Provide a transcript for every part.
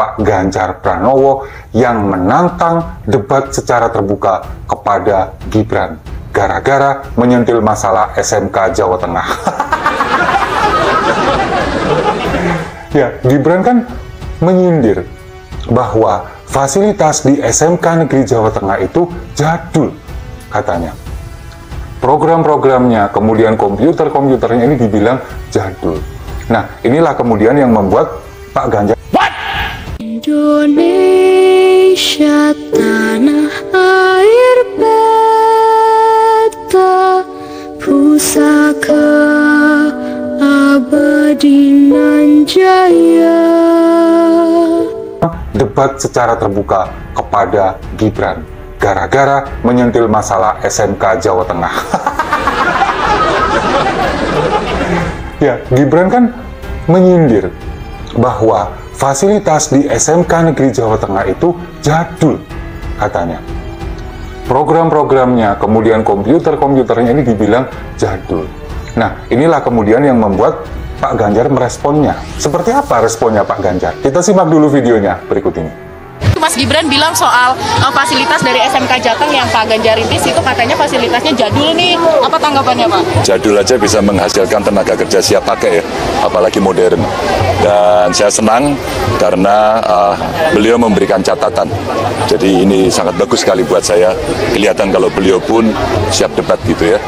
Pak Ganjar Pranowo yang menantang debat secara terbuka kepada Gibran gara-gara menyentil masalah SMK Jawa Tengah. Ya, Gibran kan menyindir bahwa fasilitas di SMK Negeri Jawa Tengah itu jadul, katanya. Program-programnya, kemudian komputernya ini dibilang jadul. Nah, inilah kemudian yang membuat Pak Ganjar. Indonesia tanah air beta, pusaka abadi nan jaya. Debat secara terbuka kepada Gibran gara-gara menyentil masalah SMK Jawa Tengah. Ya, Gibran kan menyindir bahwa fasilitas di SMK Negeri Jawa Tengah itu jadul, katanya. Program-programnya, kemudian komputernya ini dibilang jadul. Nah, inilah kemudian yang membuat Pak Ganjar meresponnya. Seperti apa responnya Pak Ganjar? Kita simak dulu videonya berikut ini. Mas Gibran bilang soal fasilitas dari SMK Jateng yang Pak Ganjar rintis itu katanya fasilitasnya jadul nih. Apa tanggapannya Pak? Jadul aja bisa menghasilkan tenaga kerja siap pakai ya, apalagi modern. Dan saya senang karena beliau memberikan catatan. Jadi ini sangat bagus sekali buat saya. Kelihatan kalau beliau pun siap debat gitu ya.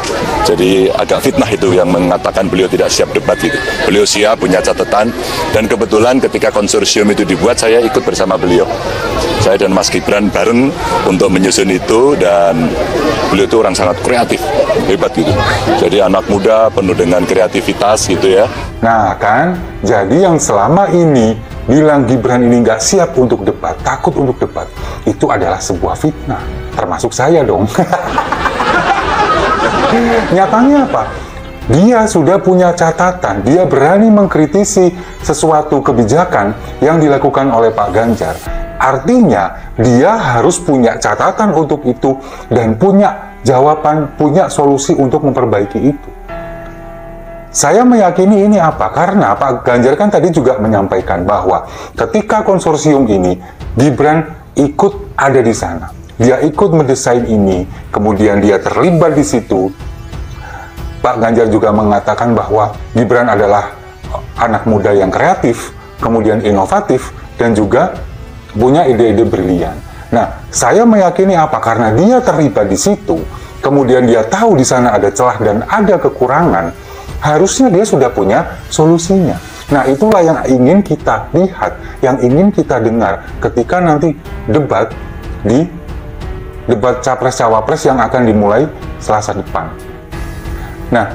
Jadi agak fitnah itu yang mengatakan beliau tidak siap debat gitu. Beliau siap, punya catatan. Dan kebetulan ketika konsorsium itu dibuat, saya ikut bersama beliau. Saya dan Mas Gibran bareng untuk menyusun itu, dan beliau itu orang sangat kreatif, hebat gitu. Jadi anak muda penuh dengan kreativitas gitu ya. Nah kan, jadi yang selama ini bilang Gibran ini nggak siap untuk debat, takut untuk debat, itu adalah sebuah fitnah, termasuk saya dong. Nyatanya apa? Dia sudah punya catatan, dia berani mengkritisi sesuatu kebijakan yang dilakukan oleh Pak Ganjar. Artinya, dia harus punya catatan untuk itu dan punya jawaban, punya solusi untuk memperbaiki itu. Saya meyakini ini apa? Karena Pak Ganjar kan tadi juga menyampaikan bahwa ketika konsorsium ini, Gibran ikut ada di sana. Dia ikut mendesain ini, kemudian dia terlibat di situ. Pak Ganjar juga mengatakan bahwa Gibran adalah anak muda yang kreatif, kemudian inovatif, dan juga punya ide-ide brilian. Nah, saya meyakini apa? Karena dia terlibat di situ, kemudian dia tahu di sana ada celah dan ada kekurangan, harusnya dia sudah punya solusinya. Nah, itulah yang ingin kita lihat, yang ingin kita dengar ketika nanti debat Capres-Cawapres yang akan dimulai Selasa depan. Nah,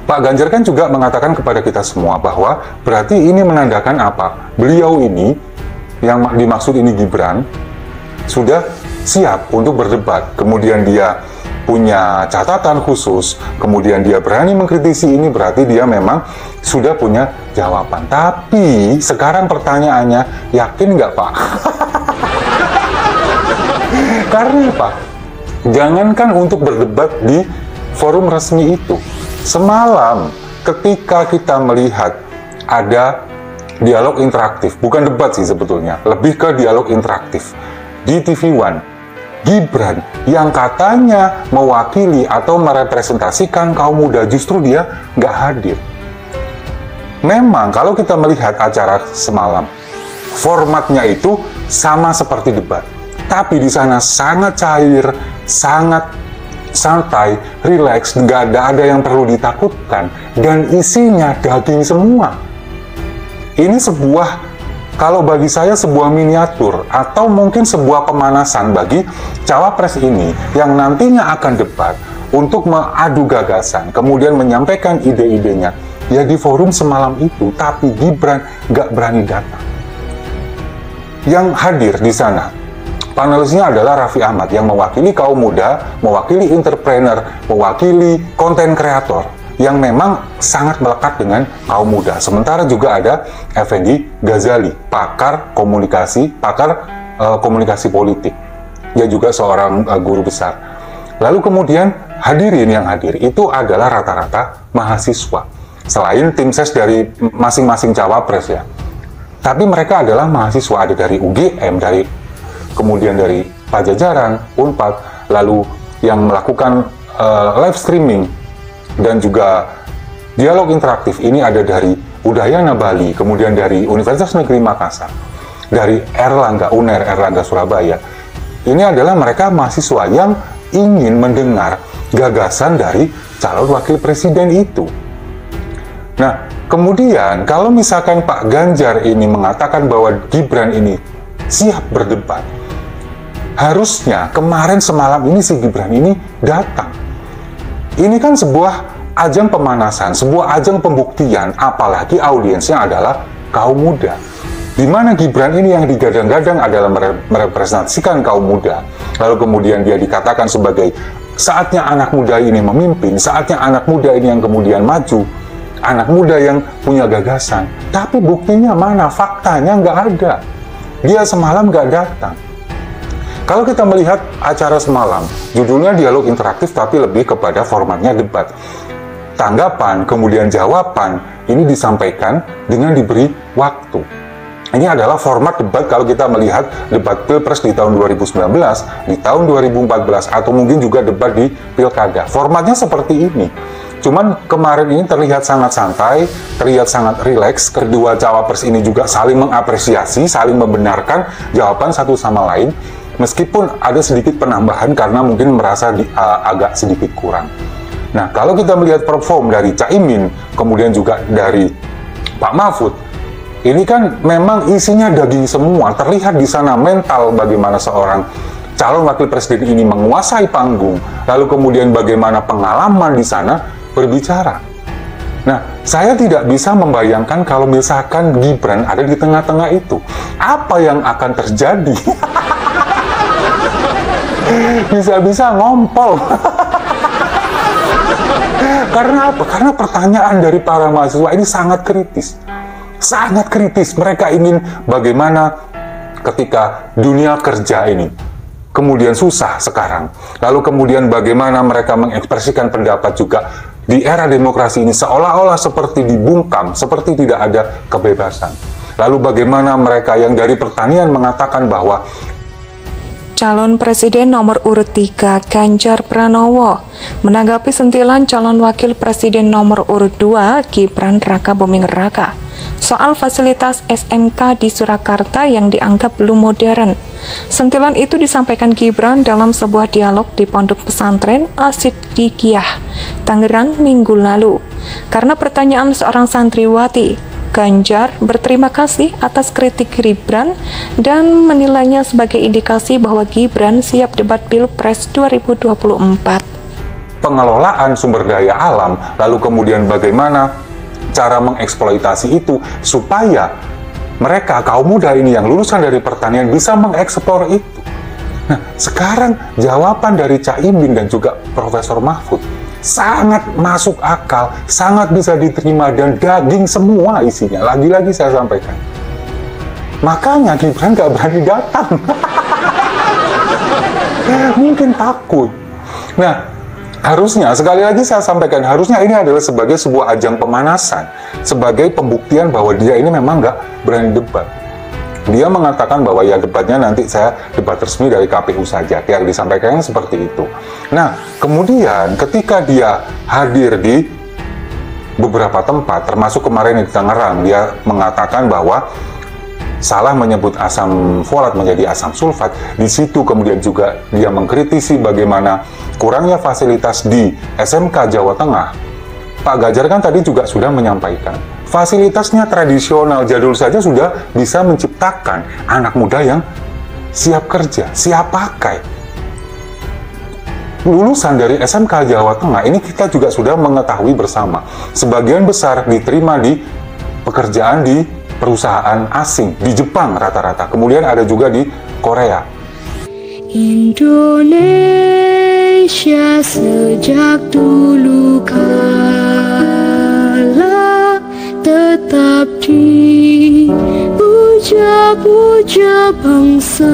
Pak Ganjar kan juga mengatakan kepada kita semua bahwa berarti ini menandakan apa? Beliau ini, yang dimaksud ini Gibran, sudah siap untuk berdebat. Kemudian dia punya catatan khusus, kemudian dia berani mengkritisi ini, berarti dia memang sudah punya jawaban. Tapi sekarang pertanyaannya, yakin nggak Pak? Karena apa? Jangankan untuk berdebat di forum resmi itu. Semalam ketika kita melihat ada dialog interaktif, bukan debat sih sebetulnya, lebih ke dialog interaktif di TV One, Gibran yang katanya mewakili atau merepresentasikan kaum muda, justru dia nggak hadir. Memang kalau kita melihat acara semalam, formatnya itu sama seperti debat, tapi di sana sangat cair, sangat santai, rileks, nggak ada yang perlu ditakutkan, dan isinya daging semua. Ini sebuah, kalau bagi saya sebuah miniatur atau mungkin sebuah pemanasan bagi cawapres ini yang nantinya akan debat untuk mengadu gagasan, kemudian menyampaikan ide-idenya ya di forum semalam itu, tapi Gibran nggak berani datang. Yang hadir di sana panelisnya adalah Raffi Ahmad yang mewakili kaum muda, mewakili entrepreneur, mewakili konten kreator yang memang sangat melekat dengan kaum muda. Sementara juga ada Effendi Ghazali, pakar komunikasi politik. Dia juga seorang guru besar. Lalu kemudian hadirin yang hadir itu adalah rata-rata mahasiswa. Selain tim ses dari masing-masing cawapres ya. Tapi mereka adalah mahasiswa, ada dari UGM, kemudian dari Pajajaran, Unpad, lalu yang melakukan live streaming dan juga dialog interaktif ini ada dari Udayana Bali, kemudian dari Universitas Negeri Makassar, dari UNER Erlangga Surabaya. Ini adalah mereka mahasiswa yang ingin mendengar gagasan dari calon wakil presiden itu. Nah, kemudian kalau misalkan Pak Ganjar ini mengatakan bahwa Gibran ini siap berdebat, harusnya kemarin semalam ini si Gibran ini datang. Ini kan sebuah ajang pemanasan, sebuah ajang pembuktian, apalagi audiensnya adalah kaum muda. Di mana Gibran ini yang digadang-gadang adalah merepresentasikan kaum muda. Lalu kemudian dia dikatakan sebagai saatnya anak muda ini memimpin, saatnya anak muda ini yang kemudian maju, anak muda yang punya gagasan. Tapi buktinya mana? Faktanya nggak ada. Dia semalam nggak datang. Kalau kita melihat acara semalam, judulnya dialog interaktif tapi lebih kepada formatnya debat. Tanggapan, kemudian jawaban, ini disampaikan dengan diberi waktu. Ini adalah format debat kalau kita melihat debat Pilpres di tahun 2019, di tahun 2014, atau mungkin juga debat di Pilkada. Formatnya seperti ini. Cuman kemarin ini terlihat sangat santai, terlihat sangat rileks. Kedua cawapres ini juga saling mengapresiasi, saling membenarkan jawaban satu sama lain. Meskipun ada sedikit penambahan karena mungkin merasa agak sedikit kurang. Nah, kalau kita melihat perform dari Caimin, kemudian juga dari Pak Mahfud, ini kan memang isinya daging semua. Terlihat di sana mental bagaimana seorang calon wakil presiden ini menguasai panggung, lalu kemudian bagaimana pengalaman di sana berbicara. Nah, saya tidak bisa membayangkan kalau misalkan Gibran ada di tengah-tengah itu. Apa yang akan terjadi? Bisa-bisa ngompol. Karena apa? Karena pertanyaan dari para mahasiswa ini sangat kritis. Sangat kritis. Mereka ingin bagaimana ketika dunia kerja ini kemudian susah sekarang. Lalu kemudian bagaimana mereka mengekspresikan pendapat juga di era demokrasi ini seolah-olah seperti dibungkam, seperti tidak ada kebebasan. Lalu bagaimana mereka yang dari pertanian mengatakan bahwa Calon Presiden nomor urut 3 Ganjar Pranowo menanggapi sentilan calon wakil presiden nomor urut 2 Gibran Raka Buming Raka soal fasilitas SMK di Surakarta yang dianggap belum modern. Sentilan itu disampaikan Gibran dalam sebuah dialog di Pondok Pesantren As-Siddiqiyah, Tangerang minggu lalu. Karena pertanyaan seorang santriwati, Ganjar berterima kasih atas kritik Gibran dan menilainya sebagai indikasi bahwa Gibran siap debat Pilpres 2024. Pengelolaan sumber daya alam, lalu kemudian bagaimana cara mengeksploitasi itu supaya mereka kaum muda ini yang lulusan dari pertanian bisa mengeksplor itu. Nah, sekarang jawaban dari Caimin dan juga Profesor Mahfud sangat masuk akal, sangat bisa diterima dan daging semua isinya. Lagi-lagi saya sampaikan. Makanya Gibran gak berani datang. Mungkin takut. Nah, harusnya, sekali lagi saya sampaikan, harusnya ini adalah sebagai sebuah ajang pemanasan, sebagai pembuktian bahwa dia ini memang gak berani debat. Dia mengatakan bahwa ya debatnya nanti saya debat resmi dari KPU saja, yang disampaikannya seperti itu. Nah, kemudian ketika dia hadir di beberapa tempat, termasuk kemarin di Tangerang, dia mengatakan bahwa salah menyebut asam folat menjadi asam sulfat. Di situ kemudian juga dia mengkritisi bagaimana kurangnya fasilitas di SMK Jawa Tengah. Pak Ganjar kan tadi juga sudah menyampaikan, fasilitasnya tradisional jadul saja sudah bisa menciptakan anak muda yang siap kerja, siap pakai. Lulusan dari SMK Jawa Tengah ini kita juga sudah mengetahui bersama, sebagian besar diterima di pekerjaan di perusahaan asing, di Jepang rata-rata, kemudian ada juga di Korea. Indonesia sejak dulu kala tetap dipuja-puja bangsa.